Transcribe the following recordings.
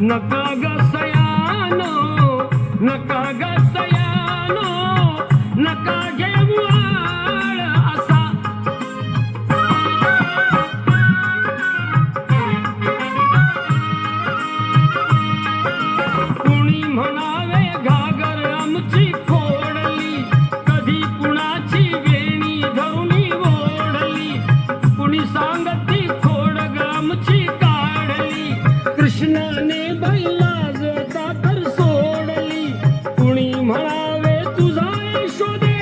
नका ग सयानो नका ग सयानो नका घेऊ आळ असा कुणी म्हणावे घागर आमची खोडली कधी कुणाची वेणी धरुणी ओढली कुणी सांगती खोड ग आमची काढली कृष्णाने बैलाजता तर सोडली कुणी म्हणावे तुझा यशोदे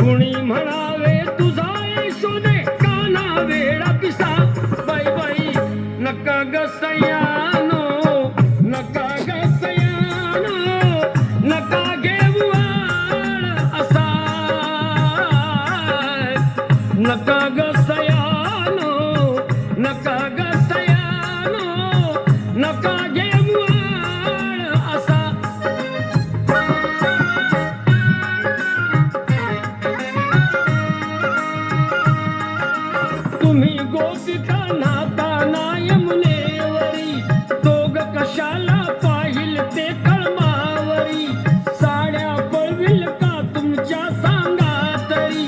कुणी म्हणावे तुझा यशोदे काना वेडा पिसा बाई बाई नका ग सयानो नका ग सयानो नका घेऊ आळ असा नका ग सयानो नका ग सयानो नका घेऊ आळ असा तुम्ही गोपिका नाताना यमुनेवरी दोघ कशाला पाहिल ते कळमावरी साड्या पळविल का तुमच्या सांगा तरी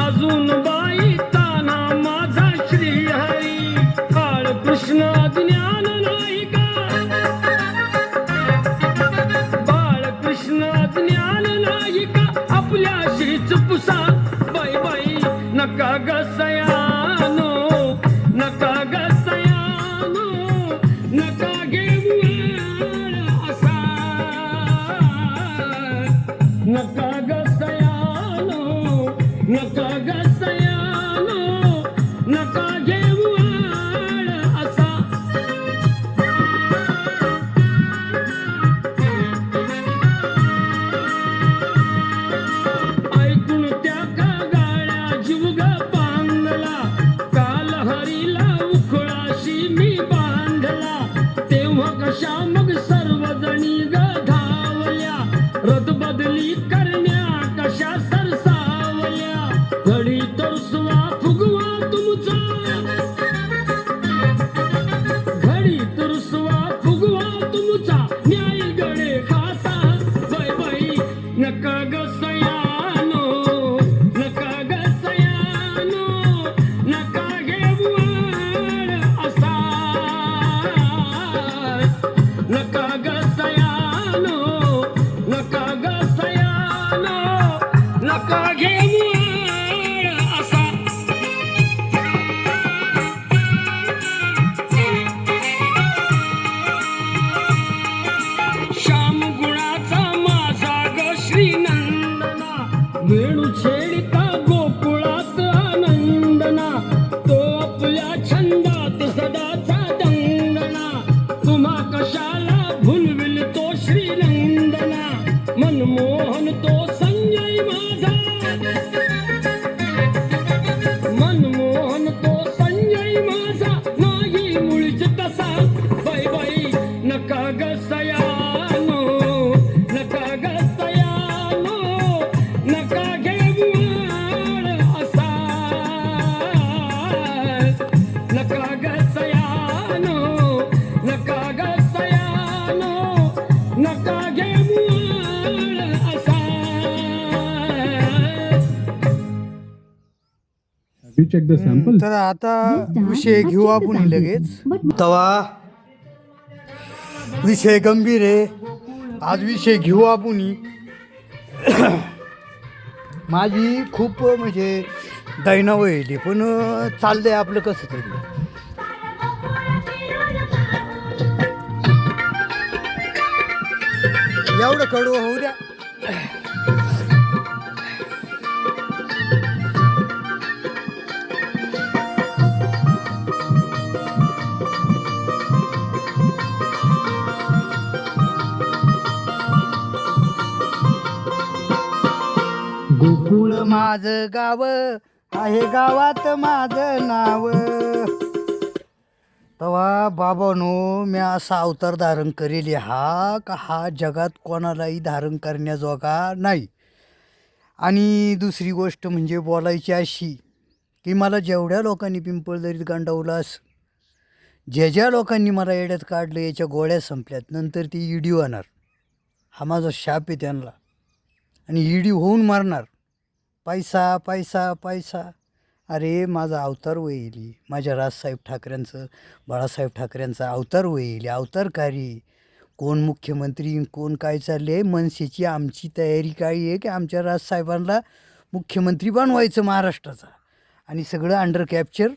अजून बाई ताना माझा श्रीहरी काळ कृष्ण ज्ञान नाही का बाळ कृष्ण ज्ञान नाही का आपल्या श्रीच पुसा बाई बाई नका ग सयानो नका ग सयानो नका घेऊ आळ असा नका ग सयानो नका ग सयानो नका घेऊ आळ असा ऐकून त्या का गाळ्या जीव ग बांधला काल हरीला उखळाशी मी बांधला तेव्हा कशा मग सर्वजणी ग धावल्या रथ बदली करण्या कशा सरसावल्या घडी तरसवा फुगवा तुमचा घडी तरसवा फुगवा तुमचा न्याय गडे खासा बाई बाई नका ग सयानो नका ग सयानो नका घेऊ आळ असा नका ग सयानो नका ग सयानो नका घेऊ आळ असा श्याम गुणाचा माझा ग श्रीनंदना वेणू छेडिता गोकुळात आनंदना तो आपल्या छंदात सदाचा दंगना तुम्हा कशाला भुलविल तो श्रीनंदना मनमोहन तो संजय माझा मनमोहन तो संजय माझा नाही मुळीच तसा बाई बाई नका ग सयानो नका ग सयानो नका घेऊ आळ असा नका ग सयानो नका ग सयानो नका घेऊ आळ असा You check the sample. तर आता विषय घेऊ आपण लगेच तवा विषय गंभीर आहे आज विषय घेऊ आपण माझी खूप म्हणजे दैना वहिली पण चाललंय आपलं कसं तरी एवढं कडू होऊ द्या गोकुळ माझं गाव आहे, गावात माझं नाव. तेव्हा बाबानो मी असा अवतार धारण करेल हा का हा जगात कोणालाही धारण करण्याजोगा नाही. आणि दुसरी गोष्ट म्हणजे बोलायची अशी की मला जेवढ्या लोकांनी पिंपळदरीत गांडवलं असं, ज्या लोकांनी मला येड्यात काढलं याच्या गोळ्या संपल्यात, नंतर ती ईडी होणार. हा माझा शाप आहे त्यांना. आणि ईडी होऊन मारणार. पैसा पैसा पैसा. अरे माझा अवतार होईल, माझ्या राजसाहेब ठाकरेंचं, बाळासाहेब ठाकरेंचा अवतार होईल, अवतारकारी. कोण मुख्यमंत्री, कोण काय चालले आहे, मनसेची आमची तयारी काय आहे की आमच्या राजसाहेबांना मुख्यमंत्री बनवायचं महाराष्ट्राचा आणि सगळं अंडर कॅप्चर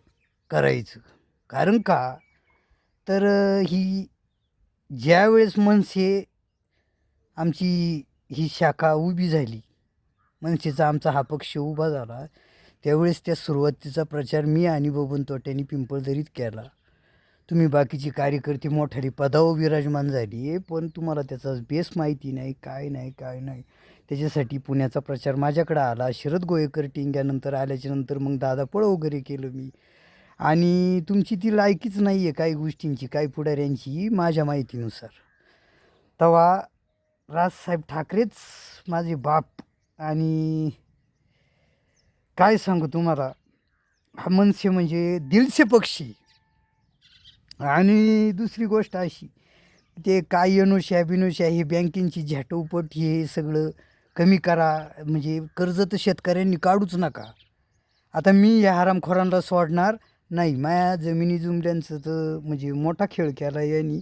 करायचं. कारण का तर ही ज्यावेळेस मनसे आमची ही शाखा उभी झाली, मनसेचा आमचा हा पक्ष उभा झाला, त्यावेळेस त्या सुरुवातीचा प्रचार मी आणि बबन तोट्यांनी पिंपळदरीत केला. तुम्ही बाकीचे कार्यकर्ते मोठाली पदावर विराजमान झाली आहे, पण तुम्हाला त्याचा बेस माहिती नाही, काय नाही काय नाही. त्याच्यासाठी पुण्याचा प्रचार माझ्याकडं आला. शरद गोयेकर टिंग्यानंतर आल्याच्यानंतर मग दादा पळ वगैरे केलं मी. आणि तुमची ती लायकीच नाही आहे काही गोष्टींची, काही पुढाऱ्यांची माझ्या माहितीनुसार. तेव्हा राजसाहेब ठाकरेच माझे बाप. आणि काय सांगू तुम्हाला, हा मनसे म्हणजे दिलसे पक्षी. आणि दुसरी गोष्ट अशी, ते काय अनुशा बिनुशा हे बँकेची झॅटोपट हे सगळं कमी करा. म्हणजे कर्ज तर शेतकऱ्यांनी काढूच नका. आता मी या हरामखोरांना सोडणार नाही. माझ्या जमिनी जुमल्यांचं तर म्हणजे मोठा खेळ केला यांनी.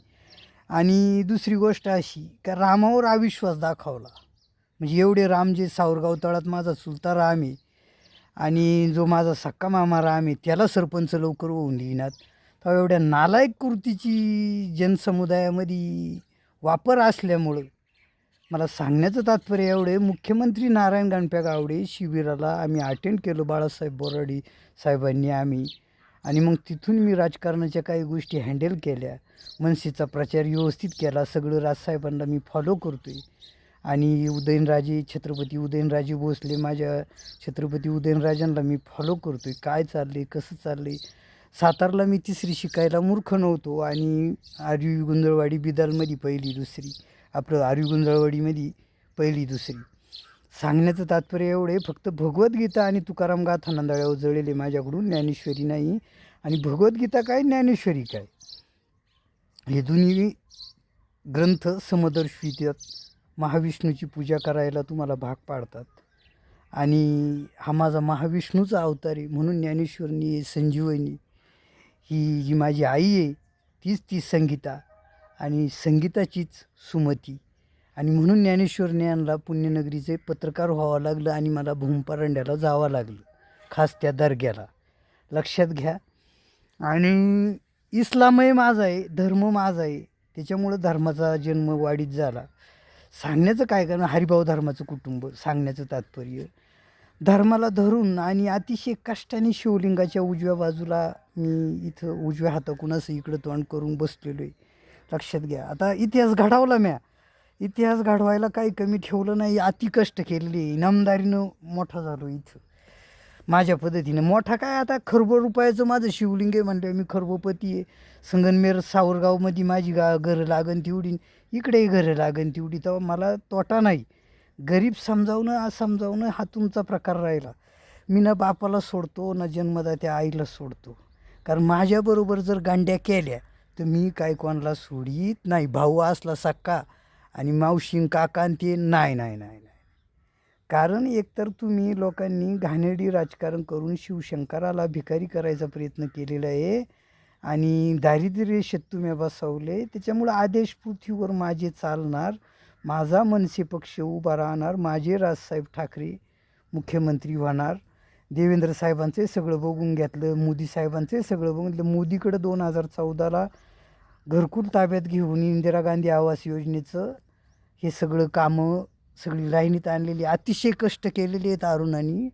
आणि दुसरी गोष्ट अशी का रामावर अविश्वास दाखवला. म्हणजे एवढे राम जे सावरगाव तळात माझा चुलता राम आहे आणि जो माझा सक्का मामा राम आहे त्याला सरपंच लवकर होऊन देईनात. तेव्हा एवढ्या नालायक कृतीची जनसमुदायामध्ये वापर असल्यामुळं मला सांगण्याचं तात्पर्य एवढं आहे, मुख्यमंत्री नारायण गणप्या गावडे शिबिराला आम्ही अटेंड केलं बाळासाहेब बोराडे साहेबांनी आम्ही. आणि मग तिथून मी राजकारणाच्या काही गोष्टी हँडल केल्या, मनसेचा प्रचार व्यवस्थित केला. सगळं राजसाहेबांना मी फॉलो करतो आहे. आणि उदयनराजे छत्रपती उदयनराजे भोसले, माझ्या छत्रपती उदयनराजांना मी फॉलो करतो आहे, काय चाललं आहे कसं चाललं आहे. सातारला मी 3री शिकायला मूर्ख नव्हतो आणि आरवी गुंजळवाडी बिदालमध्ये 1ली 2री, आपलं आरवी गुंजळवाडीमध्ये 1ली 2री. सांगण्याचं तात्पर्य एवढं आहे, फक्त भगवद्गीता आणि तुकाराम गाथा नंदाळ्यावर जळलेले माझ्याकडून, ज्ञानेश्वरी नाही. आणि भगवद्गीता काय ज्ञानेश्वरी काय हे दोन्ही ग्रंथ समदर्शितात. महाविष्णूची पूजा करायला तुम्हाला भाग पाडतात. आणि हा माझा महाविष्णूचा अवतार आहे. म्हणून ज्ञानेश्वरनी संजीवनी ही जी माझी आई आहे तीच ती संगीता आणि संगीताचीच सुमती. आणि म्हणून ज्ञानेश्वर ज्ञानला पुण्यनगरीचे पत्रकार व्हावं लागलं आणि मला भूमपरांड्याला जावं लागलं, खास त्या दर्ग्याला. लक्षात घ्या. आणि इस्लामही माझा आहे, धर्म माझा आहे, त्याच्यामुळं धर्माचा जन्म वाढीत झाला. सांगण्याचं काय कारण, हरिभाऊ धर्माचं कुटुंब. सांगण्याचं तात्पर्य धर्माला धरून आणि अतिशय कष्टाने शिवलिंगाच्या उजव्या बाजूला मी इथं उजव्या हाताकून असं इकडं तोंड करून बसलेलो आहे. लक्षात घ्या. आता इतिहास घडवला म्या, इतिहास घडवायला काही कमी ठेवलं नाही. अति कष्ट केलेले, इनामदारीनं मोठा झालो इथं माझ्या पद्धतीनं. मोठा काय आता खरबो रुपयाचं माझं शिवलिंग आहे म्हणलं, मी खरबोपती आहे. संगनमेर सावरगावमध्ये माझी घरं लागन तेवढी, इकडेही घरं लागन तेवढी. तेव्हा मला तोटा नाही. गरीब समजावणं असमजावणं हा तुमचा प्रकार राहिला. मी ना बापाला सोडतो ना जन्मदात्या आईला सोडतो. कारण माझ्याबरोबर जर गांड्या केल्या तर मी काय कोणाला सोडीत नाही. भाऊ असला सक्का आणि मावशीन काका आणि ते नाही नाही नाही नाही. कारण एकतर तुम्ही लोकांनी घाणेरडी राजकारण करून शिवशंकराला भिकारी करायचा प्रयत्न केलेला आहे आणि दारिद्र्य रेषेत तुम्ही बसवले. त्याच्यामुळं आदेश पृथ्वीवर माझे चालणार, माझा मनसे पक्ष उभा राहणार, माझे राजसाहेब ठाकरे मुख्यमंत्री होणार. देवेंद्र साहेबांचे सगळं बघून घेतलं, मोदी साहेबांचे सगळं बघून घेतलं. मोदीकडं 2014ला घरकुल ताब्यात घेऊन इंदिरा गांधी आवास योजनेचं हे सगळं कामं सगळी लाईनीत आणलेली, अतिशय कष्ट केलेले आहेत अरुणांनी.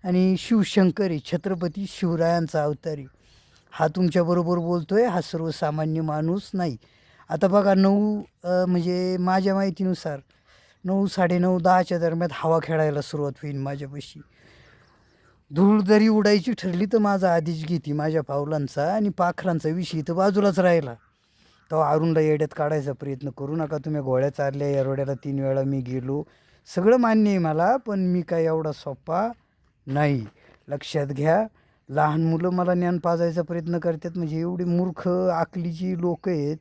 आणि शिवशंकर आहे, छत्रपती शिवरायांचा अवतार आहे. हा तुमच्याबरोबर बोलतो आहे, हा सर्वसामान्य माणूस नाही. आता बघा म्हणजे माझ्या माहितीनुसार 9, 9:30, 10च्या दरम्यान हवा खेळायला सुरुवात होईल माझ्यापाशी. धूळ जरी उडायची ठरली तर माझा आधीच घेते माझ्या पावलांचा, आणि पाखरांचा विषय तर बाजूलाच राहिला. तेव्हा अरुणला येड्यात काढायचा प्रयत्न करू नका. तुम्ही गोळ्या चालल्या, एरोड्याला 3 वेळा मी गेलो, सगळं मान्य आहे मला, पण मी काय एवढा सोपा नाही. लक्षात घ्या. लहान मुलं मला ज्ञान पाजायचा प्रयत्न करतात, म्हणजे एवढी मूर्ख आकलीची लोक आहेत.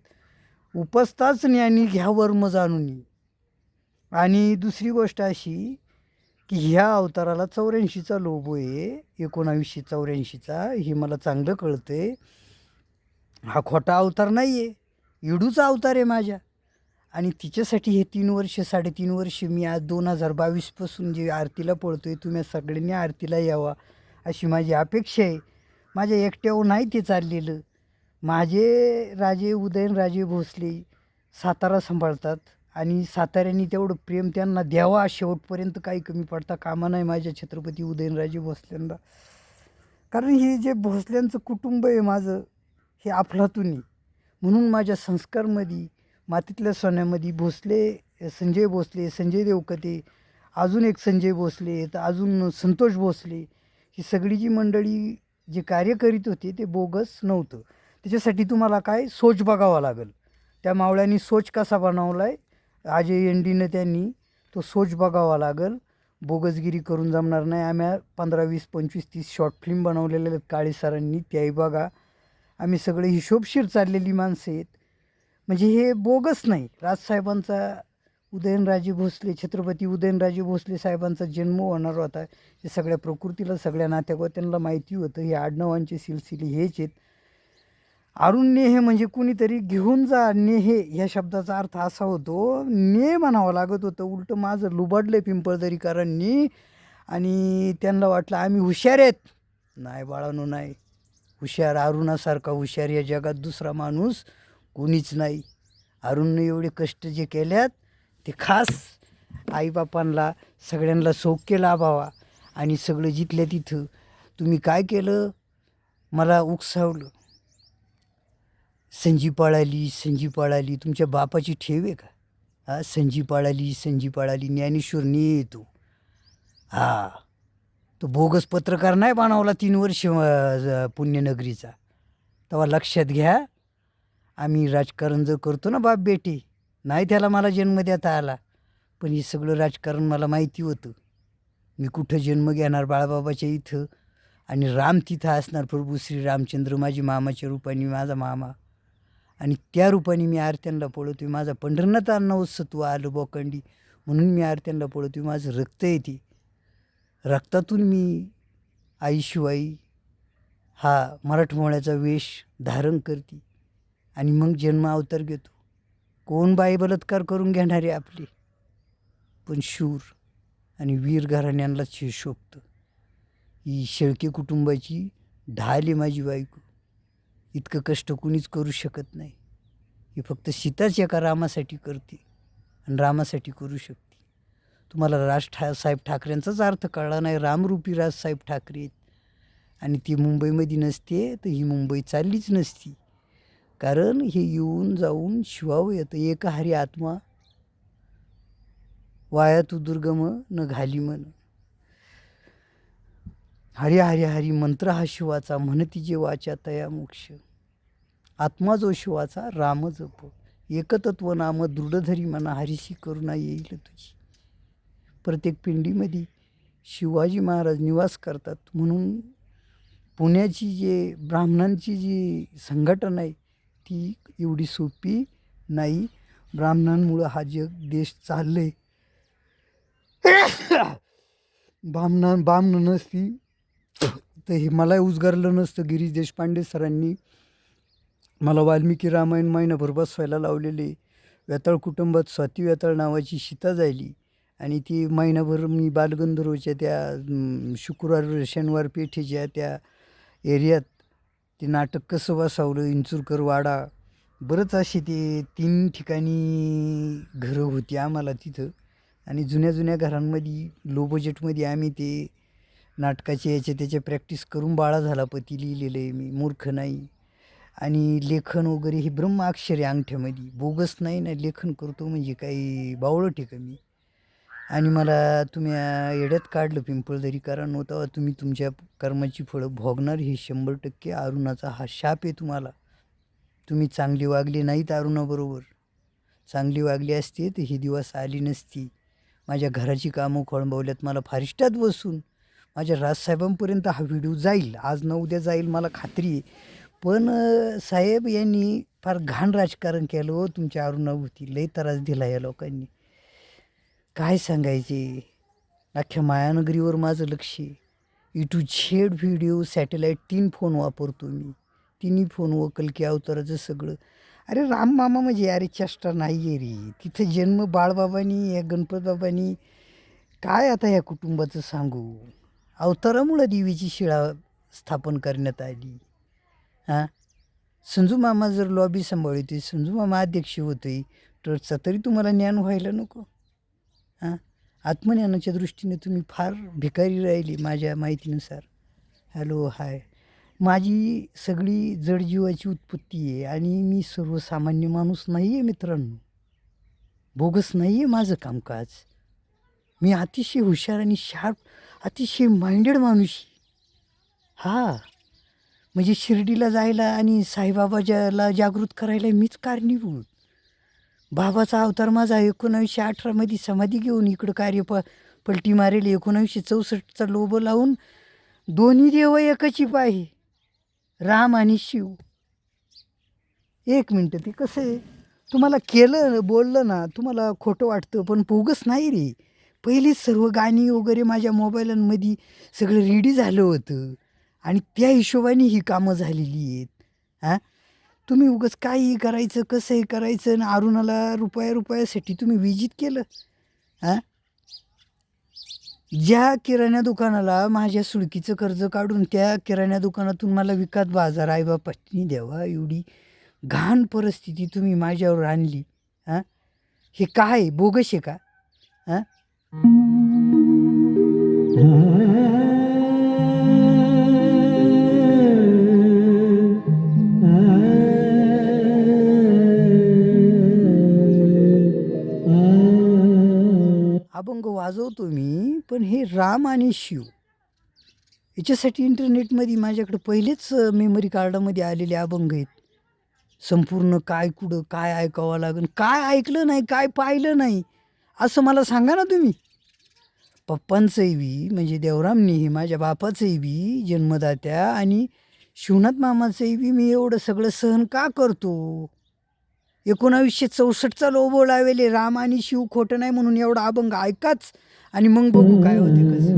उपसताच ज्ञानी घ्या वर्म जाणून. आणि दुसरी गोष्ट अशी की ह्या अवताराला 84चा लोभ आहे, 1984चा, हे मला चांगलं कळतंय. हा खोटा अवतार नाही आहे, इडूचा अवतार आहे माझ्या. आणि तिच्यासाठी हे 3 वर्ष 3.5 वर्ष मी आज 2022पासून जे आरतीला पळतोय, तुम्ही सगळ्यांनी आरतीला यावा अशी माझी अपेक्षा आहे. माझ्या एकट्यावर नाही ते चाललेलं. माझे राजे उदयनराजे भोसले सातारा सांभाळतात, आणि साताऱ्यांनी तेवढं प्रेम त्यांना द्यावा शेवटपर्यंत, काही कमी पडता कामा नाही माझ्या छत्रपती उदयनराजे भोसल्यांना. कारण हे जे भोसल्यांचं कुटुंब आहे माझं, हे अफलातून, म्हणून माझ्या संस्कारमध्ये, मातीतल्या सोन्यामध्ये भोसले, संजय भोसले, संजय देवकते, अजून एक संजय भोसले, तर अजून संतोष भोसले, ही सगळी जी मंडळी जे कार्य करीत होते ते बोगस नव्हतं. त्याच्यासाठी तुम्हाला काय सोच बघावा लागेल. त्या मावळ्यांनी सोच कसा बनवला आहे, अजय एनडीनं, त्यांनी तो सोच बघावा लागेल. बोगसगिरी करून जमणार नाही. आम्ही 15, 20, 25, 30 शॉर्ट फिल्म बनवलेले आहेत काळे सरांनी, त्याही बघा. आम्ही सगळे हिशोबशीर चाललेली माणसं आहेत, म्हणजे हे बोगस नाही. राजसाहेबांचा, उदयनराजे भोसले, छत्रपती उदयनराजे भोसले साहेबांचा जन्म होणार होता, हे सगळ्या प्रकृतीला, सगळ्या नात्यागोत्यांना माहिती होतं. हे आडनावांचे सिलसिले हेच आहेत. अरुण नेहे म्हणजे कुणीतरी घेऊन जा. नेहे ह्या शब्दाचा अर्थ असा होतो, ने म्हणावं लागत होतं. उलटं माझं लुबाडलं पिंपळदरीकरांनी, आणि त्यांना वाटलं आम्ही हुशार आहेत. नाही बाळांनो, नाही हुशार. अरुणासारखा हुशार या जगात दुसरा माणूस कोणीच नाही. अरुणने एवढे कष्ट जे केल्यात ते खास आईबापांना सगळ्यांना सौख्य लाभावा. आणि सगळं जिथल्या तिथं तुम्ही काय केलं, मला उकसावलं. संजी पळाली, संजी पळाली, तुमच्या बापाची ठेव आहे का? हा, संजी पळाली, संजी पळाली, ज्ञानेश्वर येतो. हा, तो बोगस पत्रकार नाही बनवला 3 वर्ष पुण्यनगरीचा. तेव्हा लक्षात घ्या, आम्ही राजकारण जर करतो ना बाप बेटी, नाही त्याला मला जन्म देता आला, पण हे सगळं राजकारण मला माहिती होतं. मी कुठं जन्म घेणार, बाळाबाबाच्या इथं, आणि राम तिथं असणार, प्रभू श्री रामचंद्र माझी मामाच्या रूपाने, माझा मामा, आणि त्या रूपाने मी आरत्यांना पळवतोय. माझा पंढरनाथ अन्नवत्सत्व आलं बोकंडी, म्हणून मी आरत्यांना पळवतोय. माझं रक्त येते, रक्तातून मी आईशिवाई हा मराठमोळ्याचा वेश धारण करते, आणि मग जन्म अवतार घेतो. कोण बाई बलात्कार करून घेणारे आपले, पण शूर आणि वीर घराण्यांनाच हे शोभतं. ही शेळके कुटुंबाची ढाल आहे माझी बायको. इतकं कष्ट कुणीच करू शकत नाही. ही फक्त सीताच एका रामासाठी करते, आणि रामासाठी करू शकते. तुम्हाला साहेब ठाकरेंचाच अर्थ कळला नाही. रामरूपी राजसाहेब ठाकरे आहेत, आणि ती मुंबईमध्ये नसते तर ही मुंबई चाललीच नसती. कारण हे येऊन जाऊन शिवावं येतं. एक हरी आत्मा वाया तू दुर्गम न घाली मन. हरी हरी हरी मंत्र हा शिवाचा, म्हणती जे वाचा तया मोक्ष. आत्मा जो शिवाचा राम जप, एकतत्व नाम दृढधरी मना, हरीशी करुणा येईल तुझी. प्रत्येक पिंडीमध्ये शिवाजी महाराज निवास करतात. म्हणून पुण्याची जे ब्राह्मणांची जी संघटना आहे ती एवढी सोपी नाही. ब्राह्मणांमुळं हा जग देश चालले. बामणं नसती तर हे मला उजगारलं नसतं. गिरीश देशपांडे सरांनी मला वाल्मिकी रामायण महिनाभर बसवायला लावलेले. वेताळ कुटुंबात स्वाती वेताळ नावाची सीता जायली, आणि ती महिनाभर मी बालगंधर्वच्या त्या शुक्रवार शनिवार पेठेच्या त्या एरियात ते नाटक कसं बसावलं. इंचुरकर वाडा, बरंच असे ते 3 ठिकाणी घरं होती आम्हाला तिथं. आणि जुन्या जुन्या घरांमध्ये लो बजेटमध्ये आम्ही ते नाटकाचे याचे त्याचे प्रॅक्टिस करून बाळा झाला पती लिहिलेलं आहे मी, मूर्ख नाही. आणि लेखन वगैरे हे ब्रह्माक्षर आहे अंगठ्यामध्ये, बोगस नाही ना. लेखन करतो म्हणजे काही बावळट आहे का मी? आणि मला तुम्ही येड्यात काढलं पिंपळदरी कारण तेव्हा तुम्ही तुमच्या कर्माची फळं भोगणार हे 100% अरुणाचा हा शाप आहे तुम्हाला. तुम्ही चांगली वागली नाहीत अरुणाबरोबर. चांगली वागली असती तर ही दिवस आली नसती. माझ्या घराची कामं खोळंबवल्यात मला फारिष्टात बसून. माझ्या राजसाहेबांपर्यंत हा व्हिडिओ जाईल, आज ना उद्या जाईल मला खात्री आहे. पण साहेब यांनी फार घाण राजकारण केलं हो तुमच्या अरुणाभोवती. लई त्रास दिला या लोकांनी. काय सांगायचे. अख्ख्या मायानगरीवर माझं लक्ष आहे. E to Z video satellite 3 phone वापरतो मी. तिन्ही फोनवर कल्की अवताराचं सगळं. अरे राममामा म्हणजे अरे चेष्टा नाही आहे रे. तिथं जन्म बाळबाबांनी या गणपतबाबांनी काय आता या कुटुंबाचं सांगू. अवतारामुळं देवीची शिळा स्थापन करण्यात आली. हां संजू मामा जर लॉबी सांभाळते, संजू मामा अध्यक्ष होते ट्रस्टचा, तरी तुम्हाला ज्ञान व्हायला नको. हां आत्मज्ञानाच्या दृष्टीने तुम्ही फार भिकारी राहिली माझ्या माहितीनुसार. Hello hi. माझी सगळी जडजीवाची उत्पत्ती आहे आणि मी सर्वसामान्य माणूस नाही आहे मित्रांनो. बोगस नाही आहे माझं कामकाज. मी अतिशय हुशार आणि शार्प, अतिशय माइंडेड माणूस. हां म्हणजे शिर्डीला जायला आणि साईबाबाच्याला जागृत करायला मीच कारणीभूत. बाबाचा अवतार माझा 1918मध्ये समाधी घेऊन इकडं पलटी मारेल. 1964चा लोभ लावून दोन्ही देव एकाची पाही, राम आणि शिव. एक मिनटं, ते कसं आहे तुम्हाला केलं बोललं ना तुम्हाला खोटं वाटतं पण बोगस नाही रे. पहिलीच सर्व गाणी वगैरे माझ्या मोबाईलांमध्ये सगळं रेडी झालं होतं आणि त्या हिशोबाने ही कामं झालेली आहेत. हां तुम्ही उगाच काहीही करायचं कसंही करायचं आणि अरुणाला रुपयासाठी तुम्ही विजित केलं. हां ज्या किराणा दुकानाला माझ्या सुळकीचं कर्ज काढून त्या किराणा दुकानातून मला विकत बाजार आईबापानी द्यावा एवढी घाण परिस्थिती तुम्ही माझ्यावर आणली. हां हे काय बोगस आहे का. हां अभंग वाजवतो मी, पण हे राम आणि शिव याच्यासाठी इंटरनेटमध्ये माझ्याकडे पहिलेच मेमरी कार्डामध्ये आलेले अभंग आहेत. संपूर्ण काय कुठं काय ऐकावं लागेल, काय ऐकलं नाही काय पाहिलं नाही असं मला सांगा ना तुम्ही. पप्पांचंही बी म्हणजे देवरामनी माझ्या बापाचंही बी जन्मदात्या आणि शिवनाथ मामाचंही बी मी एवढं सगळं सहन का करतो. 1964चा लोबो लावेले राम आणि शिव खोटं नाही म्हणून एवढा अभंग ऐकाच आणि मग बघू काय होते कसं.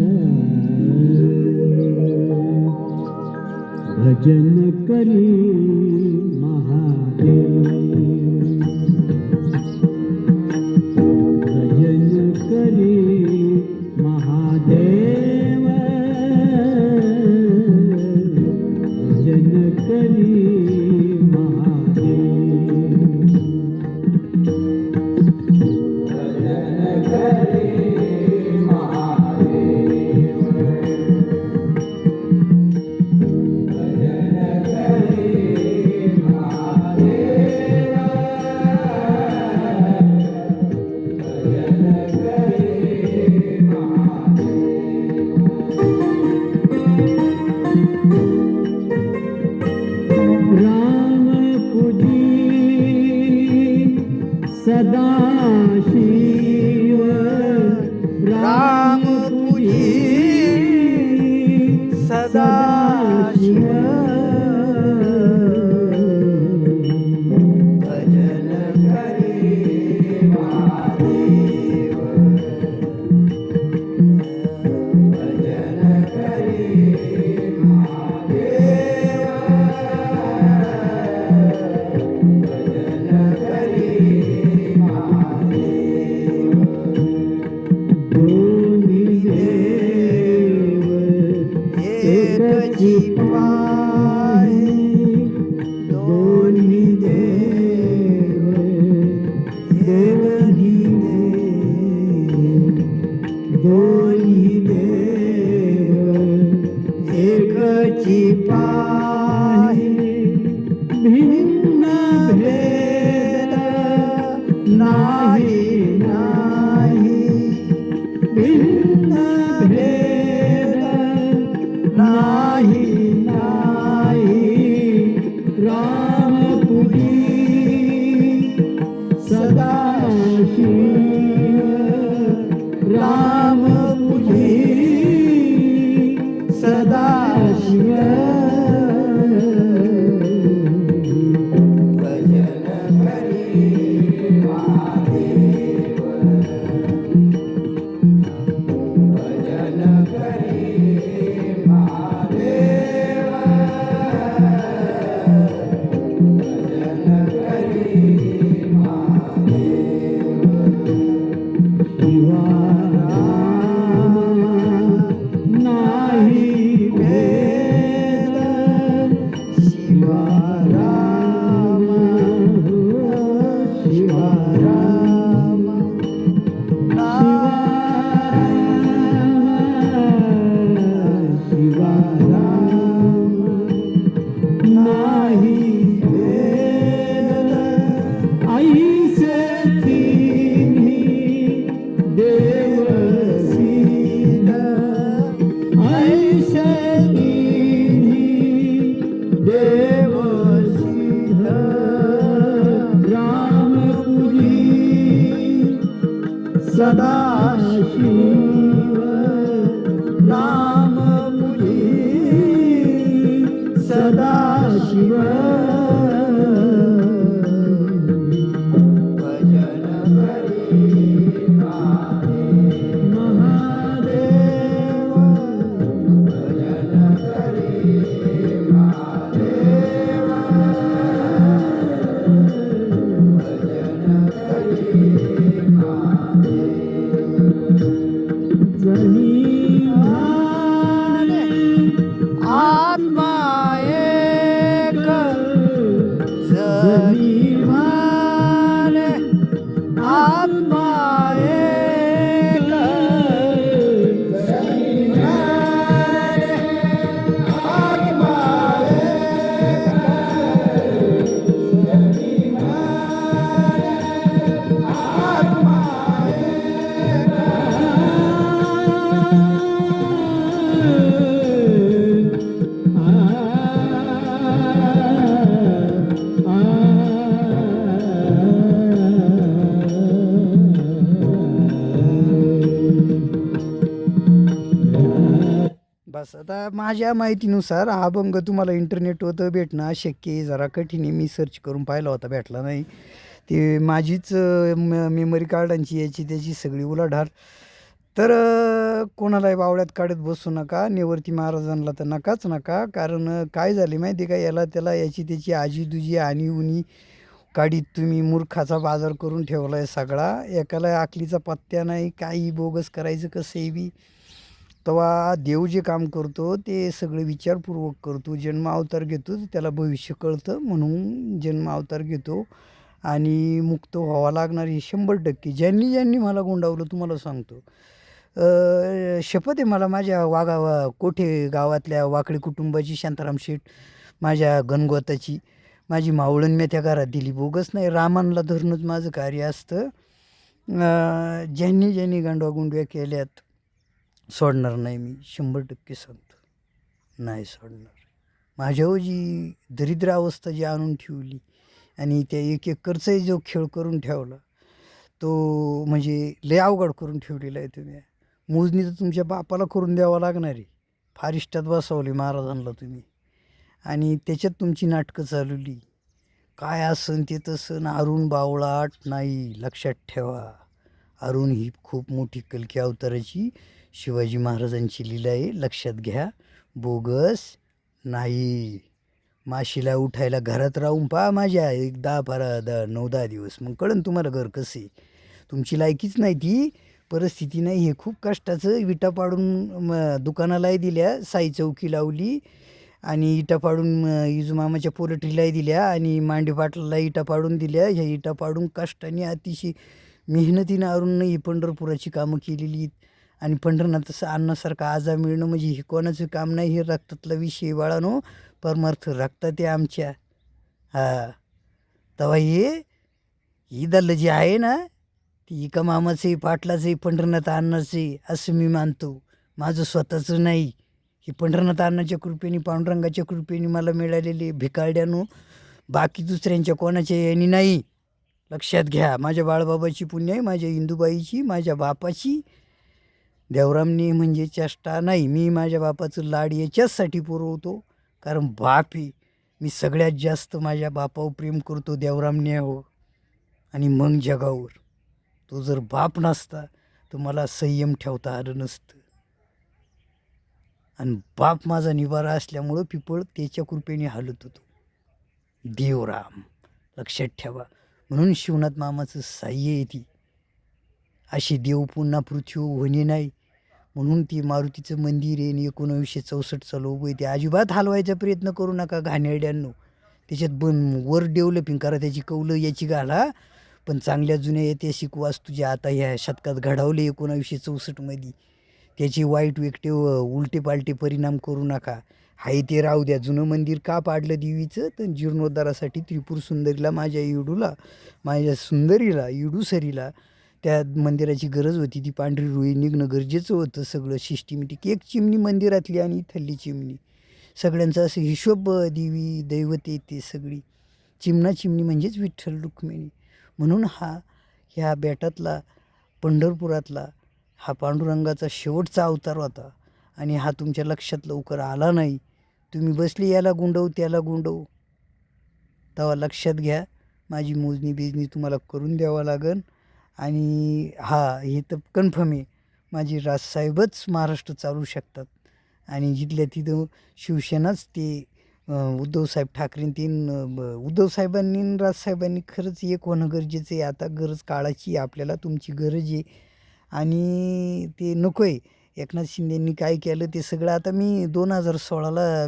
भजन करी महादेव, भजन करी महादेव, भजन करी महादेव, भजन करी महादेव, सदा शिव राम पूजी सदा शिव, भजन करी महादेव, भजन करी महादेव, भजन करी महादेव. दोन्ही देव एकची पाही, दोन्ही देव दोन्ही देव, दोन्ही देव एकची पाही, भिन्न भेद नाही नाही, नाही भेद शिवाराम शिवाराम शिवाराम नाही भेद ऐसे तिन्ही देव सिद्ध ऐसे तिन्ही देव सिद्ध राम तुझी सदा शिव राम तुझी सदा शिव भजन करी महादेव भजन करी महादेव भजन करी आत्मा एक जनी माने आत्मा एक जनी माने आत्मा एक जनी माने आत्मा बस आता माझ्या माहितीनुसार हा अभंग तुम्हाला इंटरनेटवर भेटणं अशक्य आहे, जरा कठीण आहे. मी सर्च करून पाहिला होता, भेटला नाही. ते माझीच मेमरी कार्डांची याची त्याची सगळी उलाढाल. तर कोणालाही बावड्यात काढत बसू नका, नेवरती महाराजांना तर नकाच नका. कारण काय झाले माहिती आहे का, याला त्याला याची त्याची आजी दुजी आणि उनी काढीत तुम्ही मूर्खाचा बाजार करून ठेवला आहे सगळा. एकाला आकलीचा पत्त्या नाही, काही बोगस करायचं कसंही बी. तेव्हा देव जे काम करतो ते सगळे विचारपूर्वक करतो. जन्म अवतार घेतो त्याला भविष्य कळतं म्हणून जन्म अवतार घेतो आणि मुक्त व्हावा लागणार हे 100%. ज्यांनी ज्यांनी मला गोंडावलं तुम्हाला सांगतो, शपथ आहे मला माझ्या कोठे गावातल्या वाकडी कुटुंबाची, शांताराम शेठ माझ्या गणगोताची, माझी मावळण मी त्या घरात दिली. बोगस नाही, रामानला धरूनच माझं कार्य असतं. ज्यांनी ज्यांनी गांडवागुंडव्या केल्यात सोडणार नाही मी, 100% सांगतो, नाही सोडणार. माझ्यावर जी दरिद्र अवस्था जी आणून ठेवली आणि त्या एक एकरचाही जो खेळ करून ठेवला तो म्हणजे लय अवघड करून ठेवलेला आहे. तुम्ही मोजणी तर तुमच्या बापाला करून द्यावं लागणार आहे. फारिष्टात बसवले महाराजांना तुम्ही आणि त्याच्यात तुमची नाटकं चालवली. काय असन ते तसं. अरुण बावळाट नाही, लक्षात ठेवा. अरुण ही खूप मोठी कलकी अवताराची शिवाजी महाराजांची लीला आहे, लक्षात घ्या. बोगस नाही. माशीला उठायला घरात राहून पहा माझ्या 9-10 दिवस, मग कळन तुम्हाला घर कसं आहे. तुमची लायकीच नाही ती, परिस्थिती नाही. हे खूप कष्टाचं. विटा पाडून दुकानालाही दिल्या, साई चौकी लावली आणि इटा पाडून इजूमामाच्या पोल्ट्रीलाही दिल्या आणि मांडी पाटलाला इटा पाडून दिल्या. ह्या इटा पाडून कष्टाने अतिशय मेहनतीनं अरुणनं ही पंढरपुराची कामं केलेली आणि पंढरनाथाचं अन्नासारखं आजा मिळणं म्हणजे हे कोणाचं काम नाही. हे रक्तातला विषय बाळानो, परमार्थ रक्तात आहे आमच्या. हा तेव्हा ही दल्ल जी आहे ना ती एका मामाचं आहे, पाटलाचं आहे, पंढरनाथ अण्णाचं आहे असं मी मानतो. माझं स्वतःचं नाही. ही पंढरनाथ अण्णाच्या कृपेने, पांडुरंगाच्या कृपेने मला मिळालेली भिकारड्यानो, बाकी दुसऱ्यांच्या कोणाच्या यांनी नाही. लक्षात घ्या. माझ्या बाळबाबाची पुण्य आहे, माझ्या इंदुबाईची, माझ्या बापाची देवरामने म्हणजे चेष्टा नाही. मी माझ्या बापाचं लाड याच्याचसाठी पुरवतो कारण बाप आहे. मी सगळ्यात जास्त माझ्या बापावर प्रेम करतो देवरामनेवर आणि मग जगावर. तो जर बाप नसता तर मला संयम ठेवता आलं नसतं. आणि बाप माझा निवारा असल्यामुळं पिपळ त्याच्या कृपेने हलत होतो. देवराम लक्षात ठेवा. म्हणून शिवनाथ मामाचं साह्य आहे ती. अशी देव पुन्हा पृथ्वीवर होणे नाही. म्हणून ती मारुतीचं मंदिर आहे आणि 1964 उभं आहे. ते अजिबात हलवायचा प्रयत्न करू नका घाणेरड्यांनो. त्याच्यात वर डेव्हलपिंग करा, त्याची कौलं याची घाला, पण चांगल्या जुन्या ऐतिहासिक वास्तू ज्या आता ह्या शतकात घडवले 1964 त्याचे वाईट वेगटे उलटे पालटे परिणाम करू नका. हाय ते राहू द्या. जुनं मंदिर का पाडलं देवीचं, तर जीर्णोद्धारासाठी त्रिपुर सुंदरीला माझ्या इडूला, माझ्या सुंदरीला इडूसरीला त्या मंदिराची गरज होती. ती पांढरी रुई निघणं गरजेचं होतं. सगळं सिस्टमॅटिक. एक चिमणी मंदिरातली आणि इथली चिमणी, सगळ्यांचा असं हिशोब देवी दैवत येते सगळी. चिमणा चिमणी म्हणजेच विठ्ठल रुक्मिणी. म्हणून ह्या बेटातला पंढरपुरातला हा पांडुरंगाचा शेवटचा अवतार होता आणि हा तुमच्या लक्षात लवकर आला नाही. तुम्ही बसले याला गुंडवू त्याला गुंडवू. तेव्हा लक्षात घ्या, माझी मोजणी बेजणी तुम्हाला करून द्यावं लागेल. आणि हे तर कन्फर्म आहे, माझी राजसाहेबच महाराष्ट्र चालवू शकतात. आणि जिथल्या तिथं शिवसेनाच ते उद्धवसाहेब ठाकरे उद्धवसाहेबांनी आणि राजसाहेबांनी खरंच एक होणं गरजेचं आहे. आता गरज काळाची आहे. आपल्याला तुमची गरज आहे आणि ते नको आहे. एकनाथ शिंदेंनी काय केलं ते सगळं आता मी 2014ला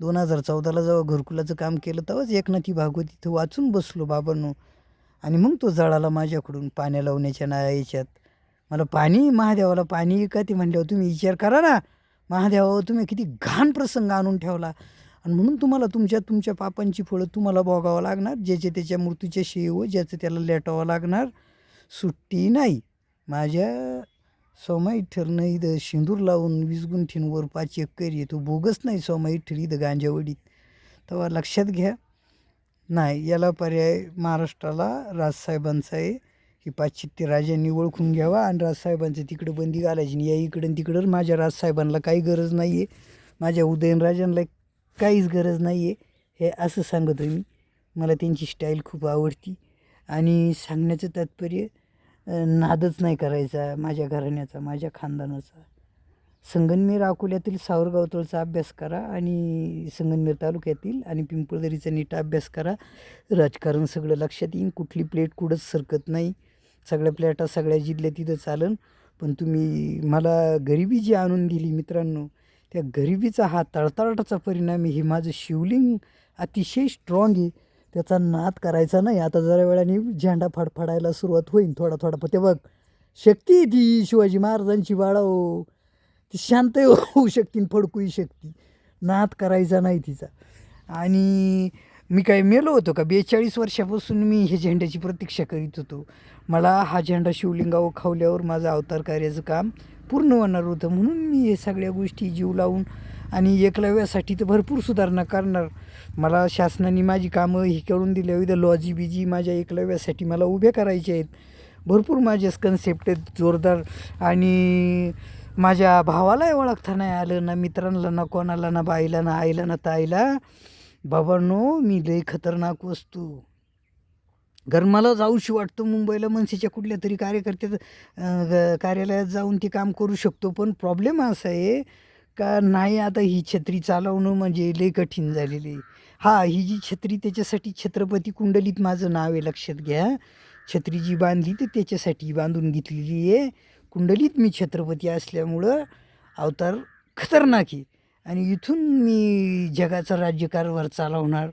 2014ला जेव्हा घरकुलाचं काम केलं तेव्हाच एकनाथी भागवत इथं वाचून बसलो बाबांनो. आणि मग तो जळाला माझ्याकडून पाण्या लावण्याच्या याच्यात. मला पाणी, महादेवाला पाणी का ते म्हणल्यावर तुम्ही विचार करा ना. महादेवावर तुम्ही किती घाण प्रसंग आणून ठेवला. आणि म्हणून तुम्हाला तुमच्या पापांची फळं तुम्हाला भोगावं लागणार. ज्याच्या त्याच्या मृत्यूच्या शेव ज्याचं त्याला लेटावं लागणार. सुट्टी नाही. माझ्या सोमा इठ्ठलनं इथं सिंदूर लावून 20 गुंठींवर 5 एकर येतो. बोगस नाही सोमा इठ्ठल इथं गांजावडीत. तेव्हा लक्षात घ्या. नाही, याला पर्याय महाराष्ट्राला राजसाहेबांचा आहे. ही पाश्चित्य राजांनी ओळखून घ्यावा आणि राजसाहेबांचं तिकडं बंदी घालायची नाही. या इकडं तिकडं माझ्या राजसाहेबांना काही गरज नाही आहे. माझ्या उदयनराजांना काहीच गरज नाही आहे. हे असं सांगतो मी. मला त्यांची स्टाईल खूप आवडती आणि सांगण्याचं तात्पर्य नादच नाही करायचा माझ्या घराण्याचा, माझ्या खानदानाचा. संगमनेर अकोल्यातील सावरगाव तळचा अभ्यास करा आणि संगमनेर तालुक्यातील आणि पिंपळदरीचा नीट अभ्यास करा. राजकारण सगळं लक्षात येईन. कुठली प्लेट कुठंच सरकत नाही. सगळ्या प्लेटा सगळ्या जिथल्या तिथं चालन. पण तुम्ही मला गरिबी जी आणून दिली मित्रांनो, त्या गरिबीचा हा तळतळाटाचा परिणाम आहे. हे माझं शिवलिंग अतिशय स्ट्रॉंग आहे. त्याचा नाद करायचा नाही. आता जरा वेळाने झेंडा फडफडायला सुरुवात होईल थोडा थोडा. ते बघ, शक्ती आहे ती शिवाजी महाराजांची बाळाओ. ती शांत होऊ शकते, फडकूही शकते. नाद करायचा नाही तिचा. आणि मी काय मेलो होतो का? 42 वर्षापासून मी हे झेंड्याची प्रतीक्षा करीत होतो. मला हा झेंडा शिवलिंगावर खावल्यावर माझं अवतार कार्याचं काम पूर्ण होणार होतं. म्हणून मी हे सगळ्या गोष्टी जीव लावून आणि एकलव्यासाठी तर भरपूर सुधारणा करणार. मला शासनाने माझी कामं ही करून दिली. विविध लॉजी बिजी माझ्या एकलव्यासाठी मला उभे करायचे आहेत. भरपूर माझे कन्सेप्ट आहेत जोरदार. आणि माझ्या भावालाही ओळखता नाही आलं, ना मित्रांना, ना कोणाला, ना बाईला, ना आईला, ना ताईला. बाबांनो, मी लई खतरनाक वस्तू. कारण मला जाऊशी वाटतं मुंबईला मनसेच्या कुठल्या तरी कार्यकर्त्याचं कार्यालयात जाऊन ते काम करू शकतो. पण प्रॉब्लेम असा आहे का नाही, आता ही छत्री चालवणं म्हणजे लई कठीण झालेली आहे. ही जी छत्री त्याच्यासाठी छत्रपती कुंडलीत माझं नाव आहे, लक्षात घ्या. छत्री जी बांधली तर त्याच्यासाठी बांधून घेतलेली आहे. कुंडलीत मी छत्रपती असल्यामुळं अवतार खतरनाक आहे. आणि इथून मी जगाचा राज्यकारभार चालवणार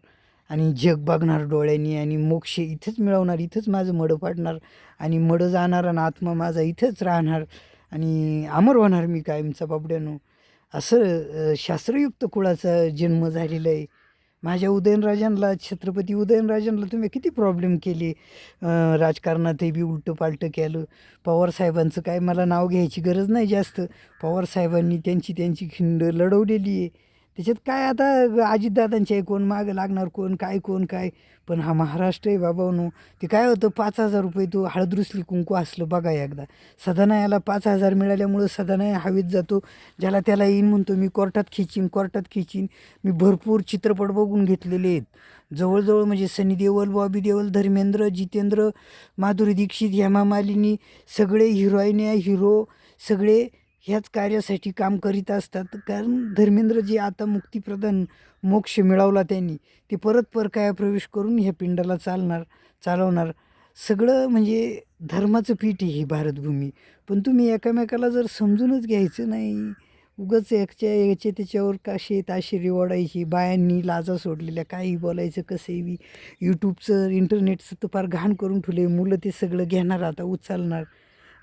आणि जग बघणार डोळ्यांनी आणि मोक्ष इथंच मिळवणार. इथंच माझं मडं पाडणार आणि मडं जाणार आणि आत्मा माझा इथंच राहणार आणि अमर होणार मी कायमचा बाबड्यानो. असं शास्त्रयुक्त कुळाचा जन्म झालेला आहे. माझ्या उदयनराजांना, छत्रपती उदयनराजांना तुम्ही किती प्रॉब्लेम केले. राजकारणातही बी उलटं पालटं केलं. पवारसाहेबांचं काय मला नाव घ्यायची गरज नाही जास्त. पवारसाहेबांनी त्यांची खिंड लढवलेली आहे. त्याच्यात काय आता अजितदादांचे कोण मागं लागणार कोण काय पण हा महाराष्ट्र आहे बाबांनो. ते काय होतं 5,000 रुपये तो हळद रुसली कुंकू असलं बघा एकदा. सदानयाला 5,000 मिळाल्यामुळं सदानय हवेत जातो. ज्याला त्याला येईन म्हणतो मी कोर्टात खिचीन. मी भरपूर चित्रपट बघून घेतलेले आहेत. जवळजवळ म्हणजे सनी देओल, बॉबी देओल, धर्मेंद्र, जितेंद्र, माधुरी दीक्षित, हेमा मालिनी सगळे हिरोईन हिरो सगळे ह्याच कार्यासाठी काम करीत असतात. कारण धर्मेंद्रजी आता मुक्तिप्रदान मोक्ष मिळवला त्यांनी, ते परत परकाया प्रवेश करून ह्या पिंडाला चालवणार. सगळं म्हणजे धर्माचं पीठ आहे ही भारतभूमी. पण तुम्ही एकमेकाला जर समजूनच घ्यायचं नाही, उगाच याचे त्याच्यावर काशे ताशेरे ओढायची, बायांनी लाजा सोडलेल्या काही बोलायचं कसंही. यूट्यूबचं इंटरनेटचं तर फार घाण करून ठेवले. मुलं ते सगळं घेणार आता उचलणार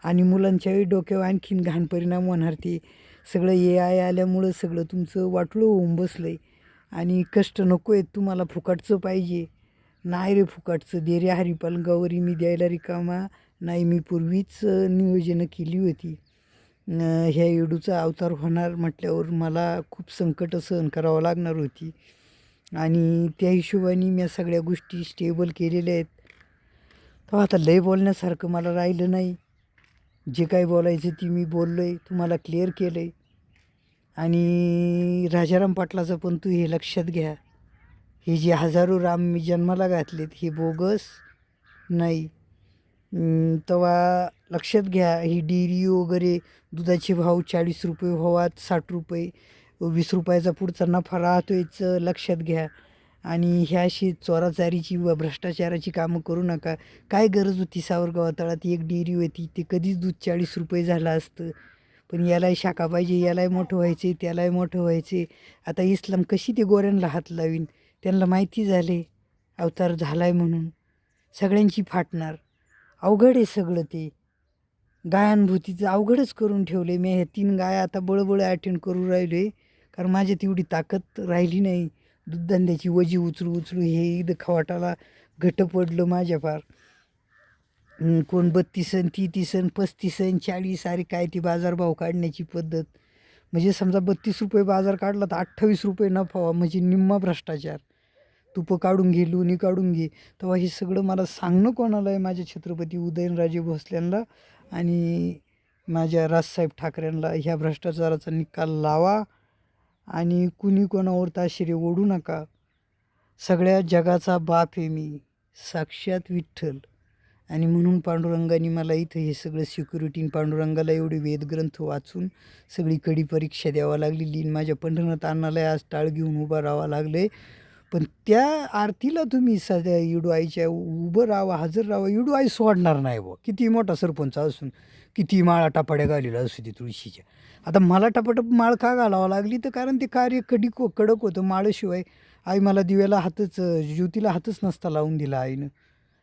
आणि मुलांच्याही डोक्यावर आणखीन घाण परिणाम होणार. ते सगळं AI आल्यामुळं सगळं तुमचं वाटोळं होऊन बसलं आहे. आणि कष्ट नको आहेत तुम्हाला, फुकटचं पाहिजे. नाही रे फुकटचं दे रे हरिपाल गौरी, मी द्यायला रिकामा नाही. मी पूर्वीच नियोजनं केली होती. ह्या येडूचा अवतार होणार म्हटल्यावर मला खूप संकट सहन करावं लागणार होती आणि त्या हिशोबाने मी सगळ्या गोष्टी स्टेबल केलेल्या आहेत. तर आता लय बोलण्यासारखं मला राहिलं नाही. जे काही बोलायचं ती मी बोललो आहे, तुम्हाला क्लिअर केलं आहे. आणि राजाराम पाटलाचं पण तू हे लक्षात घ्या, हे जे हजारो राम मी जन्माला घातलेत हे बोगस नाही. तेव्हा लक्षात घ्या, ही डेअरी वगैरे दुधाचे भाव 40 रुपये व्हावात 60 रुपये 20 रुपयाचा पुढचा नफा राहतोयच लक्षात घ्या. आणि ह्या अशी चोराचारीची व भ्रष्टाचाराची कामं करू नका. काय गरज होती सावरगाव तळात एक डेअरी होती, ते कधीच दूध 40 रुपये झालं असतं. पण यालाही शाखा पाहिजे, यालाही मोठं व्हायचे, त्यालाही मोठं व्हायचे. आता इस्लाम कशी ते गोऱ्यांना हात लावीन, त्यांना माहिती झाले अवतार झाला आहे म्हणून. सगळ्यांची फाटणार. अवघड आहे सगळं ते. गायांभूतीचं अवघडच करून ठेवले. मी ह्या 3 गाया आता बळबळ अटेंड करू राहिलो आहे, कारण माझ्यात एवढी ताकद राहिली नाही. दूधधंद्याची वजी उचलू हे ईद खवाटाला घट पडलं माझ्या फार. कोण 32 अन् 33 अन् 35 अन् 40 अरे काय ती बाजारभाव काढण्याची पद्धत. म्हणजे समजा 32 रुपये बाजार काढला तर 28 रुपये नफा व्हा, म्हणजे निम्मा भ्रष्टाचार. तुपं काढून घे, लोणी काढून घे. तेव्हा हे सगळं मला सांगणं कोणाला आहे? माझ्या छत्रपती उदयनराजे भोसल्यांना आणि माझ्या राजसाहेब ठाकरेंना. ह्या भ्रष्टाचाराचा निकाल लावा आणि कुणी कोणावर ताशेरे ओढू नका. सगळ्या जगाचा बाप आहे मी, साक्षात विठ्ठल. आणि म्हणून पांडुरंगाने मला इथं हे सगळं सिक्युरिटी, पांडुरंगाला एवढे वेदग्रंथ वाचून सगळी कडी परीक्षा द्यावा लागलेली. माझ्या पंढरनाथ अण्णाला आज टाळ घेऊन उभं राहावं लागले. पण त्या आरतीला तुम्ही सध्या इडूआईच्या उभं राहावा, हजर राहावा. इडूआई सोडणार नाही बुवा, किती मोठा सरपंच असून, किती माळा टापाड्या घालेला असू दे तुळशीच्या. आता मला टपाटप माळ का घालावं लागली, तर कारण ते कार्य कडक होतं. माळशिवाय आई मला दिव्याला हातच, ज्योतीला हातच नसता लावून दिला आईनं.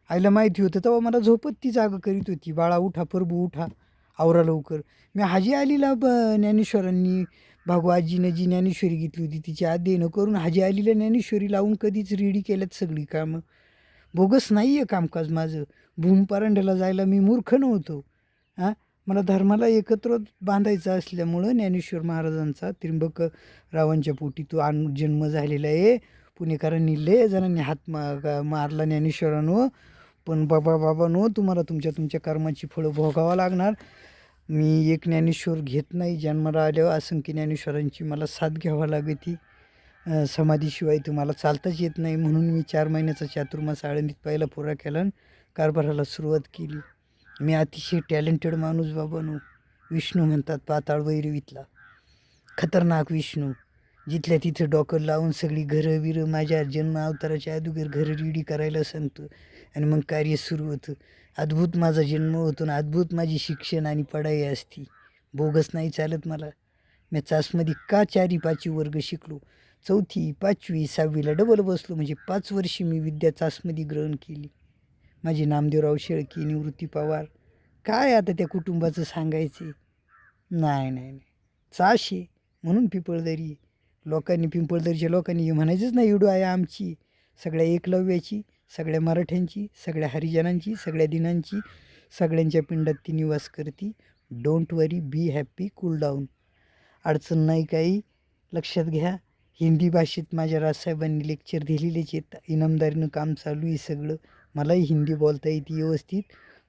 आईला माहिती होतं तेव्हा मला झोपत ती जागा करीत होती, बाळा उठा प्रभू उठा, आवरा लवकर. मी हाजी आलीला ज्ञानेश्वरांनी भागवाजीनं जी ज्ञानेश्वरी घेतली होती तिची अध्ययनं करून हाजी आलीला ज्ञानेश्वरी लावून कधीच रेडी केल्यात सगळी कामं. बोगस नाही आहे कामकाज माझं. भूमपारंड्याला जायला मी मूर्ख नव्हतो. हां, मला धर्माला एकत्र बांधायचा असल्यामुळं ज्ञानेश्वर महाराजांचा त्र्यंबकरावांच्या पोटी तो जन्म झालेला आहे. पुणेकरांनी लय जणांनी हात मारला ज्ञानेश्वरांवर. पण बाबांनो, तुम्हाला तुमच्या कर्माची फळं भोगावं लागणार. मी एक ज्ञानेश्वर घेत नाही. जन्माला आल्यावर असंख्य ज्ञानेश्वरांची मला साथ घ्यावा लागते. समाधीशिवाय तुम्हाला चालताच येत नाही. म्हणून मी 4 महिन्याचा चातुर्मास आळंदीत पहिला पोरा केला आणि कारभाराला सुरुवात केली. मी अतिशय टॅलेंटेड माणूस बाबांनो. विष्णू म्हणतात पाताळ भैरवीतला, खतरनाक विष्णू. जिथल्या तिथं डोकं लावून सगळी घरं बिरं माझ्या जन्म अवताराच्या अगोदर घरं रेडी करायला सांगतो आणि मग कार्य सुरू होतं. अद्भुत माझा जन्म होतो आणि अद्भुत माझी शिक्षण आणि पढाई असती. बोगस नाही चालत मला. मी चासमध्ये का 4वी-5वी वर्ग शिकलो, 4थी 5वी 6वीला डबल बसलो. म्हणजे 5 वर्षी मी विद्या चासमध्ये ग्रहण केली. माझे नामदेवराव शेळके, निवृत्ती पवार. काय आता त्या कुटुंबाचं सांगायचे? नाही चाशे म्हणून पिंपळदरी. लोकांनी पिंपळदरीच्या लोकांनी हे म्हणायचंच नाही इडू आहे आमची. सगळ्या एकलव्याची, सगळ्या मराठ्यांची, सगळ्या हरिजनांची, सगळ्या दिनांची, सगळ्यांच्या पिंडात ती निवास करती. Don't worry, be happy, cool down. अडचण नाही काही. लक्षात घ्या, हिंदी भाषेत माझ्या राजसाहेबांनी लेक्चर दिलेलेच आहेत, इनामदारीनं काम चालू आहे सगळं. मलाही हिंदी बोलता येते व्यवस्थित,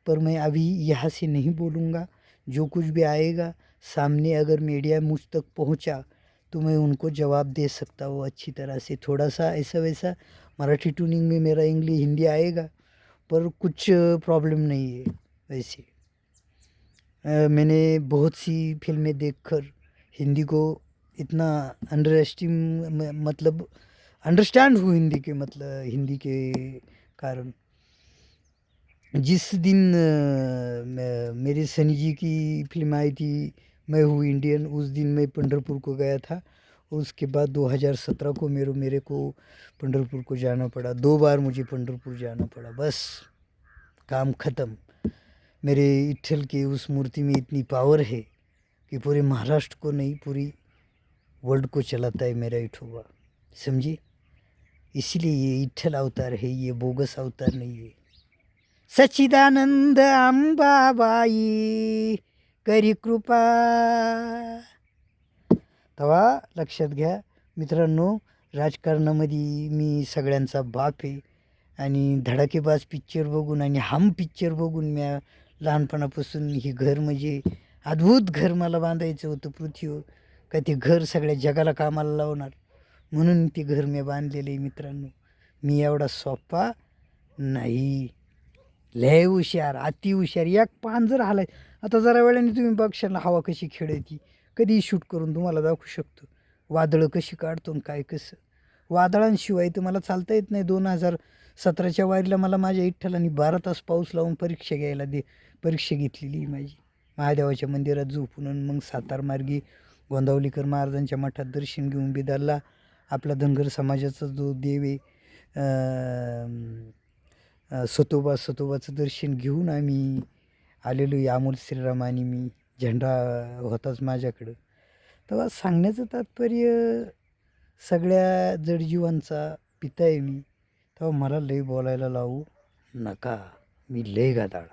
पर मैं अभी यहाँ से नहीं बोलूँगा. जो कुछ भी आएगा सामने अगर मीडिया मुझ तक पहुँचा तो मैं उनको जवाब दे सकता हूँ अच्छी तरह से. थोड़ा सा ऐसा वैसा मराठी ट्यूनिंग में मेरा इंग्लिश हिंदी आएगा, पर कुछ प्रॉब्लम नहीं है वैसे. मैंने बहुत सी फिल्में देखकर हिंदी को इतना मतलब अंडरस्टैंड हूँ हिंदी के, मतलब हिंदी के कारण. जिस दिन मेरे सनी जी की फिल्म आई थी मैं हूँ इंडियन, उस दिन मैं पंढरपुर को गया था. उसके बाद 2017 को मेरे को पंढरपुर को जाना पड़ा. 2 बार मुझे पंढरपुर जाना पड़ा. बस काम ख़त्म. मेरे विट्ठल के उस मूर्ति में इतनी पावर है कि पूरे महाराष्ट्र को नहीं, पूरी वर्ल्ड को चलाता है मेरा विठोबा, समझिए. इसलिए ये विट्ठल अवतार है, ये बोगस अवतार नहीं है. सच्चिदानंद अंबाबाई करी कृपा. तेव्हा लक्षात घ्या मित्रांनो, राजकारणामध्ये मी सगळ्यांचा बाप आहे. आणि धडाकेबाज पिक्चर बघून आणि हम पिक्चर बघून मी लहानपणापासून हे घर म्हणजे अद्भुत घर मला बांधायचं होतं पृथ्वीवर, का ते घर सगळ्या जगाला कामाला लावणार, म्हणून ते घर मी बांधलेलं आहे मित्रांनो. मी एवढा सोपा नाही, लय हुशार, अति हुशार. एक पान जर हलाय, आता जरा वेळाने तुम्ही बघशाल हवा कशी खेळायची, कधीही शूट करून तुम्हाला दाखवू शकतो. वादळं कशी काढतो आणि काय कसं. वादळांशिवाय तर मला चालता येत नाही. 2017च्या वारीला मला माझ्या विठ्ठलांनी 12 तास पाऊस लावून परीक्षा घेतलेली माझी महादेवाच्या मंदिरात झोपून. आणि मग सातारमार्गी गोंदावलीकर महाराजांच्या मठात दर्शन घेऊन बिदारला आपला धनगर समाजाचा जो देव आहे सतोबाचं दर्शन घेऊन आम्ही आलेलो आहे. अमोल श्रीराम आणि मी, झेंडा होताच माझ्याकडं. तेव्हा सांगण्याचं तात्पर्य, सगळ्या जडजीवांचा पिता आहे मी, तेव्हा मला लय बोलायला लावू नका. मी लय गादाळ.